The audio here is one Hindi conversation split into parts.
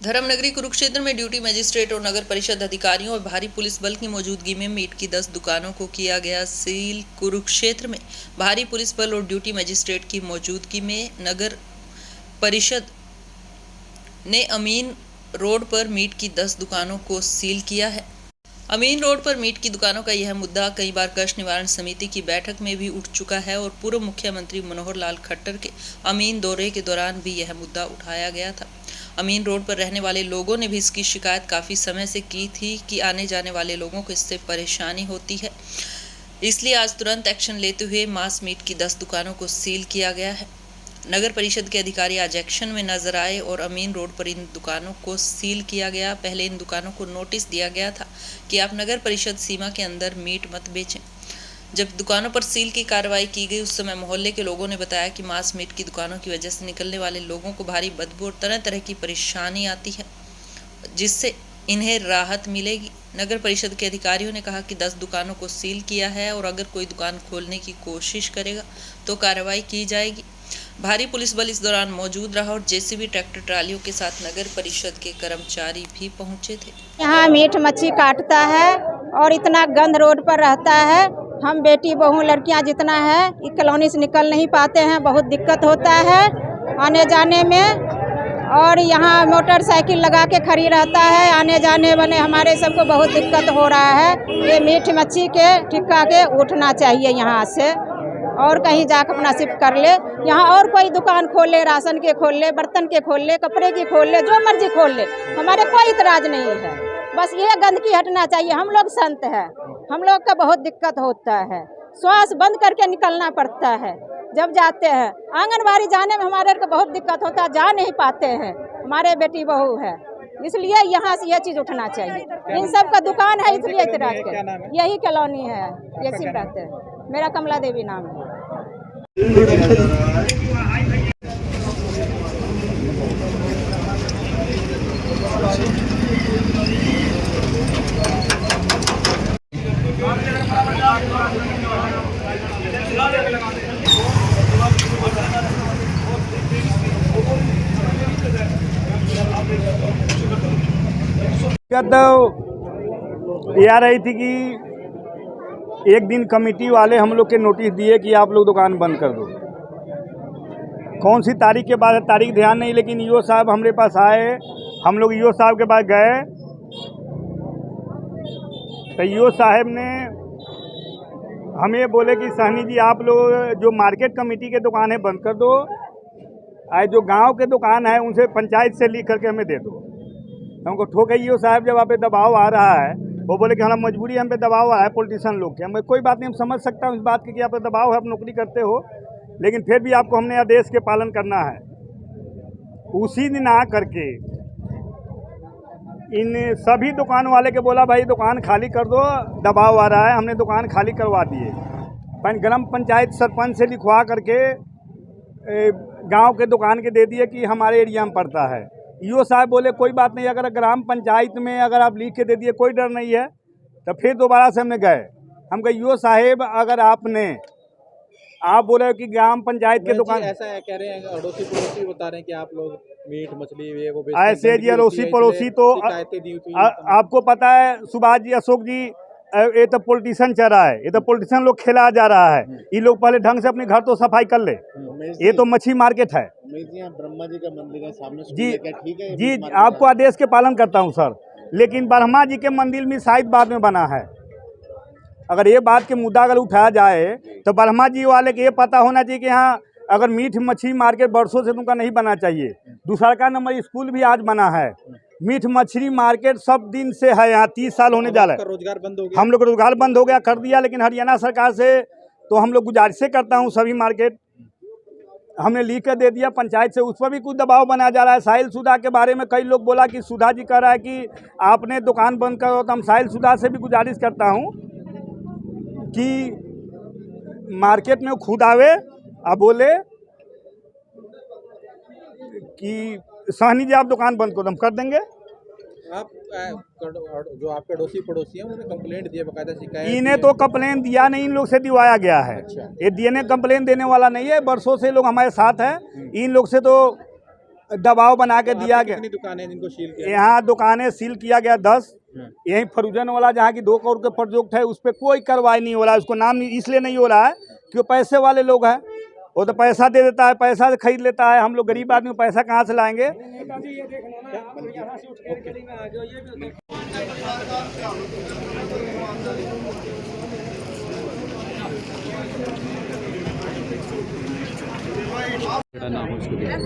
धर्मनगरी कुरुक्षेत्र में ड्यूटी मजिस्ट्रेट और नगर परिषद अधिकारियों और भारी पुलिस बल की मौजूदगी में मीट की 10 दुकानों को किया गया सील। कुरुक्षेत्र में भारी पुलिस बल और ड्यूटी मजिस्ट्रेट की मौजूदगी में नगर परिषद ने अमीन रोड पर मीट की 10 दुकानों को सील किया है। अमीन रोड पर मीट की दुकानों का यह मुद्दा कई बार कष्ट निवारण समिति की बैठक में भी उठ चुका है और पूर्व मुख्यमंत्री मनोहर लाल खट्टर के अमीन दौरे के दौरान भी यह मुद्दा उठाया गया था। अमीन रोड पर रहने वाले लोगों ने भी इसकी शिकायत काफी समय से की थी कि आने जाने वाले लोगों को इससे परेशानी होती है, इसलिए आज तुरंत एक्शन लेते हुए मांस मीट की 10 दुकानों को सील किया गया है। नगर परिषद के अधिकारी आज एक्शन में नजर आए और अमीन रोड पर इन दुकानों को सील किया गया। पहले इन दुकानों को नोटिस दिया गया था कि आप नगर परिषद सीमा के अंदर मीट मत बेचें। जब दुकानों पर सील की कार्रवाई की गई उस समय मोहल्ले के लोगों ने बताया कि मांस मीट की दुकानों की वजह से निकलने वाले लोगों को भारी बदबू और तरह तरह की परेशानी आती है, जिससे इन्हें राहत मिलेगी। नगर परिषद के अधिकारियों ने कहा कि 10 दुकानों को सील किया है और अगर कोई दुकान खोलने की कोशिश करेगा तो कार्रवाई की जाएगी। भारी पुलिस बल इस दौरान मौजूद रहा और जेसीबी ट्रैक्टर ट्रालियों के साथ नगर परिषद के कर्मचारी भी पहुंचे थे। यहाँ मीट मच्छी काटता है और इतना गंद रोड पर रहता है। हम बेटी बहू लड़कियां जितना है इस कॉलोनी से निकल नहीं पाते हैं, बहुत दिक्कत होता है आने जाने में। और यहाँ मोटरसाइकिल लगा के खड़ी रहता है, आने जाने वाले हमारे सबको बहुत दिक्कत हो रहा है। ये मीट मच्छी के ठिका के उठना चाहिए यहाँ से और कहीं जाकर अपना शिफ्ट कर ले। यहाँ और कोई दुकान खोल ले, राशन के खोल ले, बर्तन के खोल ले, कपड़े की खोल ले, जो मर्जी खोल ले, हमारे कोई इतराज नहीं है। बस ये गंदगी हटना चाहिए। हम लोग संत हैं, हम लोग का बहुत दिक्कत होता है, श्वास बंद करके निकलना पड़ता है जब जाते हैं। आंगनबाड़ी जाने में हमारे को बहुत दिक्कत होता है, जा नहीं पाते हैं, हमारे बेटी बहू है, इसलिए यहाँ से ये चीज़ उठना चाहिए। इन सब का दुकान है इसलिए इतराज के। यही कॉलोनी है, ये सिर्फ रहते हैं। मेरा कमला देवी नाम है। ये आ रही थी कि एक दिन कमेटी वाले हम लोग के नोटिस दिए कि आप लोग दुकान बंद कर दो। कौन सी तारीख के बाद तारीख ध्यान नहीं, लेकिन ईओ साहब हमारे पास आए। हम लोग ईओ साहब के पास गए तो ईओ साहब ने हमें बोले कि सहनी जी आप लोग जो मार्केट कमेटी के दुकान है बंद कर दो, जो गांव के दुकान है उनसे पंचायत से लिख करके हमें दे दो। हमको ठोके ईओ साहब जब आप पे दबाव आ रहा है, वो बोले कि हमारा मजबूरी, हम पे दबाव आ रहा है पॉलिटिशियन लोग के। हमें कोई बात नहीं, हम समझ सकता हूँ इस बात की कि आप पे दबाव है, आप नौकरी करते हो, लेकिन फिर भी आपको हमने आदेश के पालन करना है। उसी दिन आ करके इन सभी दुकान वाले के बोला भाई दुकान खाली कर दो, दबाव आ रहा है। हमने दुकान खाली करवा दिए, ग्राम पंचायत सरपंच से लिखवा करके गांव के दुकान के दे दिए कि हमारे एरिया में पड़ता है। ईओ साहब बोले कोई बात नहीं, अगर ग्राम पंचायत में अगर आप लिख के दे दिए कोई डर नहीं है। तो फिर दोबारा से हमने गए, हम कहे ईओ साहेब अगर आप बोल रहे हो कि ग्राम पंचायत के दुकान ऐसा है, कह रहे हैं अड़ोसी पड़ोसी बता रहे हैं कि आप लोग मीट मछली ये वो ऐसे जी अड़ोसी पड़ोसी तो आपको पता है सुभाष जी, अशोक जी, ये तो पॉलिटिशियन चल रहा है, ये तो पॉलिटिशियन लोग खेला जा रहा है। ये लोग पहले ढंग से अपने घर तो सफाई कर ले। ये तो मच्छी मार्केट है ब्रह्मा जी का मंदिर है सामने जी, ठीक है जी आपको आदेश के पालन करता हूँ सर, लेकिन ब्रह्मा जी के मंदिर में शायद बाद में बना है। अगर ये बात के मुद्दा अगर उठाया जाए तो ब्रह्मा जी वाले के ये पता होना चाहिए कि हाँ अगर मीट मछली मार्केट बरसों से तुमका नहीं बना चाहिए। दूसरा का नंबर स्कूल भी आज बना है, मीट मछली मार्केट सब दिन से है यहाँ, 30 साल होने जा रहा है। रोजगार बंद हो गया, हम लोग रोजगार बंद हो गया कर दिया, लेकिन हरियाणा सरकार से तो हम लोग गुजारिश करता हूँ सभी मार्केट हमने लिख कर दे दिया पंचायत से, उस पर भी कुछ दबाव बनाया जा रहा है। साहिल सुधा के बारे में कई लोग बोला कि सुधा जी कह रहा है कि आपने दुकान बंद करो, तो हम साहिल सुधा से भी गुजारिश करता हूँ कि मार्केट में खुद आवे और बोले कि सहनी जी आप दुकान बंद करो, हम कर देंगे। आप जो आपके अड़ोसी पड़ोसी हैं उन्होंने कंप्लेंट दिया, बकायदा शिकायत। इन्हें तो कंप्लेन दिया नहीं, इन लोग से दिवाया गया है। अच्छा। ये देने कंप्लेन देने वाला नहीं है, बरसों से लोग हमारे साथ हैं। इन लोग से तो दबाव बना के दिया गया। कितनी दुकानें जिनको सील किया? यहाँ दुकानें सील किया गया 10। यही फरुजन वाला जहाँ की 2 करोड़ के प्रोजेक्ट है, उस पर कोई कार्रवाई नहीं हो रहा है। उसको नाम इसलिए नहीं हो रहा है कि वो पैसे वाले लोग हैं, वो तो पैसा दे देता है, पैसा से खरीद लेता है। हम लोग गरीब आदमी पैसा कहाँ से लाएंगे?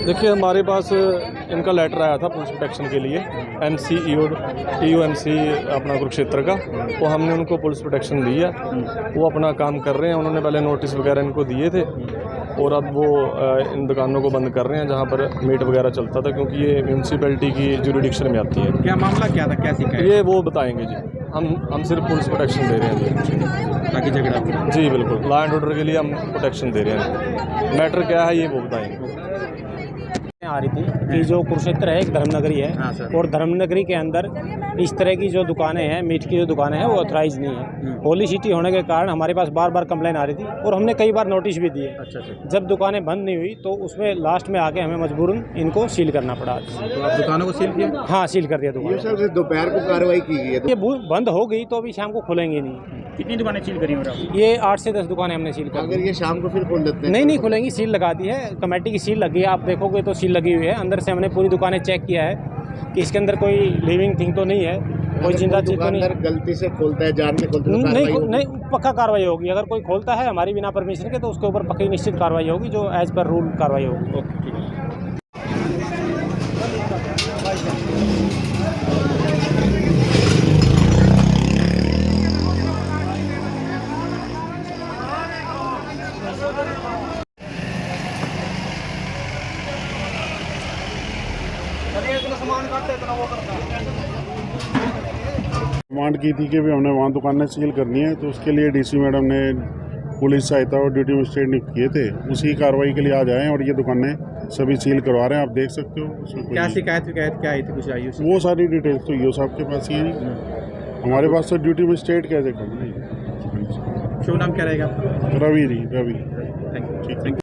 देखिए, हमारे पास इनका लेटर आया था पुलिस प्रोटेक्शन के लिए, TUMC अपना कुरुक्षेत्र का। तो हमने उनको पुलिस प्रोटेक्शन दी है, वो अपना काम कर रहे हैं। उन्होंने पहले नोटिस वगैरह इनको दिए थे और अब वो इन दुकानों को बंद कर रहे हैं जहाँ पर मीट वगैरह चलता था, क्योंकि ये म्यूनसिपैलिटी की जुरिडिक्शन में आती है। क्या मामला क्या था, क्या शिकायत? ये वो बताएंगे जी। हम सिर्फ पुलिस प्रोटेक्शन दे रहे हैं जी, ताकि झगड़ा हो। जी बिल्कुल, लॉ एंड ऑर्डर के लिए हम प्रोटेक्शन दे रहे हैं। मैटर क्या है ये वो बताएंगे। आ रही थी कि जो कुरुक्षेत्र है एक धर्मनगरी हाँ है, सर। और धर्मनगरी के अंदर इस तरह की जो दुकानें हैं, मीट की जो दुकानें हैं, वो ऑथराइज नहीं है। होली सिटी होने के कारण हमारे पास बार बार कंप्लेन आ रही थी और हमने कई बार नोटिस भी दिए। अच्छा अच्छा। जब दुकानें बंद नहीं हुई तो उसमें लास्ट में आके हमें मजबूरन इनको सील करना पड़ा। तो आप दुकानों को सील किया? हाँ, सील कर दिया दुकान। सर दोपहर को कार्रवाई की गई है। ये बंद हो गई तो अभी शाम को खुलेंगे नहीं। कितनी दुकानें सील करी हो? ये 8 से 10 दुकानें हमने सील कर अगर ये शाम को फिर खोल देते हैं? नहीं खुलेंगी, सील लगा दी है, कमेटी की सील लगी है। आप देखोगे तो सील लगी हुई है। अंदर से हमने पूरी दुकानें चेक किया है कि इसके अंदर कोई लिविंग थिंग तो नहीं है, कोई जिंदा चीज तो नहीं। गलती से खोलता है, जान के खोलता है तो कार्रवाई होगी? नहीं, पक्का कार्रवाई होगी। अगर कोई खोलता है हमारी बिना परमिशन के तो उसके ऊपर पक्की निश्चित कार्रवाई होगी, जो एज पर रूल कार्रवाई होगी। ओके, ठीक है। डिमांड की थी कि भी हमने वहाँ दुकानें सील करनी है, तो उसके लिए डीसी मैडम ने पुलिस सहायता और ड्यूटी मजिस्ट्रेट नियुक्त किए थे। उसी कार्रवाई के लिए आज आए हैं और ये दुकानें सभी सील करवा रहे हैं। आप देख सकते हो उसमें क्या शिकायत क्या आई थी, कुछ आई उसमें? वो सारी डिटेल्स तो ईओ साहब के पास ही है। हमारे पास तो ड्यूटी मजिस्ट्रेट कैसे कर? शुभ नाम क्या रहेगा आपका? रवि। Thank you.